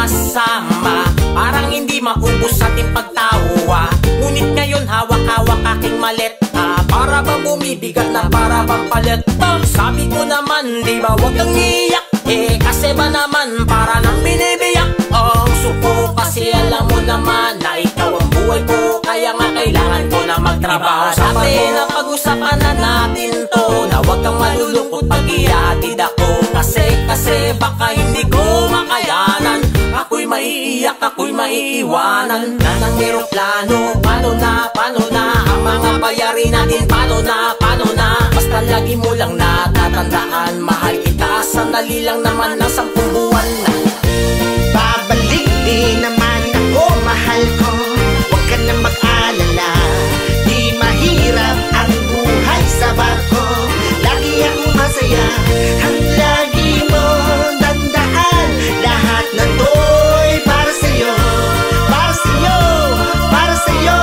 magkasama, parang hindi maubos ating pagtawa. Ngunit ngayon hawak-hawak aking maleta, para bang bumibigat na para bang paleta. Sabi ko naman di ba wag kang iyak, kasi ba naman para nang binibiyak. Ang suko kasi alam mo naman na ikaw ang buhay ko, kaya nga kailangan ko na magtrabaho. Dati na pag-usapan na natin to, na wag kang malulungkot pag iatid ako. Kasi baka hindi ko makayanan, ako'y maiiyak, ako'y maiiwanan. Na ng eroplano, paano na ang mga bayarin natin, paano na. Basta lagi mo lang natatandaan, mahal kita, sandali lang naman na 10 buwan na. Babalik din naman ako, mahal ko, huwag ka na mag-alala. Di mahirap ang buhay sa barko, lagi akong masaya. Ang lagi mo tandaan, lahat ng to'y para sa'yo, para sa'yo, para sa'yo.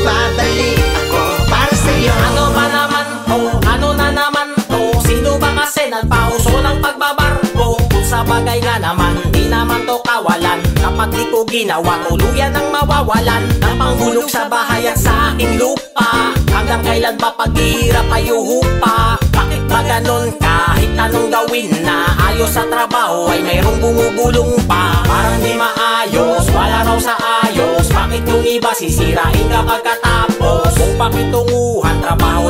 Babalik ako para sa'yo. Ano ba naman to? Ano na naman to? Sino ba kasi nagpauso ng pagbabarko? Kung sa bagay nga naman, di naman to kawalan. Kapag di ko ginawa, tuluyan ang mawawalan ng panghulog sa bahay at sa aking lupa. Hanggang kailan ba paghihirap ay uhupa? Bakit ba ganon? Kahit anong gawin na ayos sa trabaho ay mayroong bumubulong pa. Parang di maayos, wala raw sa ayos. Bakit yung iba sisirain ka pagkatapos? Kung pakitunguhan, trabaho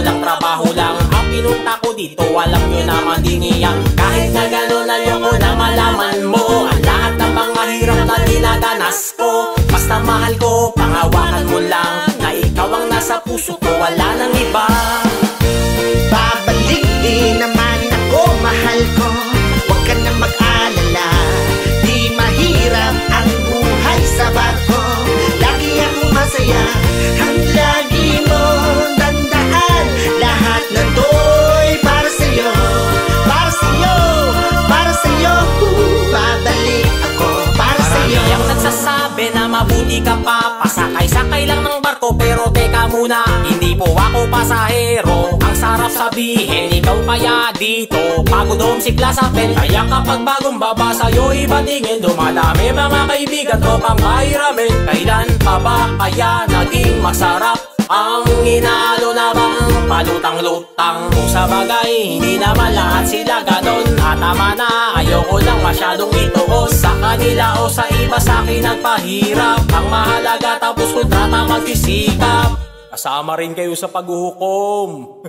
lang ang pinunta ko dito, alam nyo naman din iyan. Kahit na ganon ayoko na malaman mo ang lahat ng mga hirap na dinadanas ko. Basta mahal ko, pangawakan mo lang na ikaw ang nasa puso ko, wala nang iba. Babalik din naman ako, mahal ko, huwag ka na mag-alala. Di mahirap ang buhay sa barko, lagi akong masaya. Ang lagi mo tandaan, lahat ng to'y para sa'yo, para sa'yo, para sa'yo. Babalik ako para sa'yo. Marami ang nagsasabi na mabuti ka pa, pasakay-sakay lang ng barko, pero teka muna, hindi po ako pasahero. Ang sarap sabihin, ikaw kaya dito, pagod homesick sa pen. Kaya kapag bagong baba sa'yo iba tingin, dumadami mga kaibigan ko pang mahiramin. Kailan pa ba kaya naging masarap ang inalo na bang palutang-lutang? Kung sa bagay, hindi naman lahat sila ganon. At tama na, ayoko lang masyadong ituos sa kanila o sa iba, sa akin nagpahirap. Ang mahalaga tapos kontrata magsisikap, kasama rin kayo sa paghuhukom.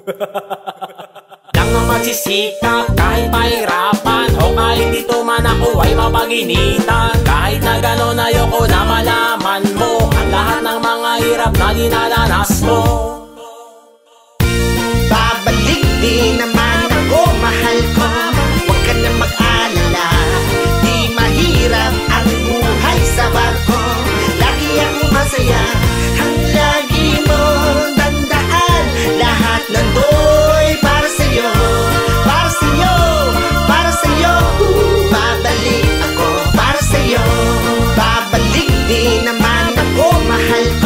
Lang ang magsisikap kahit pahirapan, o kahit dito man ako ay mapaginitan. Kahit na ganon ayoko na malaman mo ang lahat ng mga hirap na dinadanas mo. Babalik din naman ako, mahal ko, huwag ka na mag-alala. Di mahirap ang buhay sa barko, lagi akong masaya. Ang lagi mo tandaan, lahat ng to'y para sa'yo, para sa'yo, para sa'yo. Babalik ako para sa'yo. Babalik din naman ako, mahal ko,